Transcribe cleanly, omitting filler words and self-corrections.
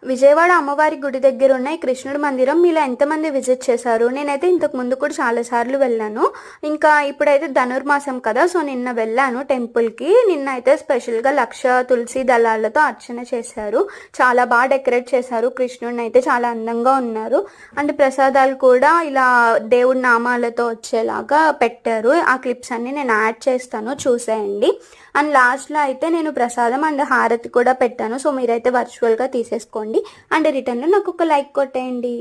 విజయవాడ అమ్మవారి గుడి దగ్గర ఉన్న ఈ కృష్ణుడి మందిరం మీలో ఎంతమంది విజిట్ చేశారు? నేనైతే ఇంతకు ముందు కూడా చాలాసార్లు వెళ్ళాను. ఇంకా ఇప్పుడైతే ధనుర్మాసం కదా, సో నిన్న వెళ్ళాను టెంపుల్కి. నిన్న అయితే స్పెషల్గా లక్ష తులసి దళాలతో అర్చన చేశారు. చాలా బాగా డెకరేట్ చేశారు కృష్ణుడిని, అయితే చాలా అందంగా ఉన్నారు. అండ్ ప్రసాదాలు కూడా ఇలా దేవుడి నామాలతో వచ్చేలాగా పెట్టారు. ఆ క్లిప్స్ అన్ని నేను యాడ్ చేస్తాను, చూసేయండి. అండ్ లాస్ట్లో అయితే నేను ప్రసాదం అండ్ హారతి కూడా పెట్టాను, సో మీరైతే వర్చువల్గా తీసేసుకోండి. అండ్ రిటర్న్లో నాకు ఒక లైక్ కొట్టేయండి.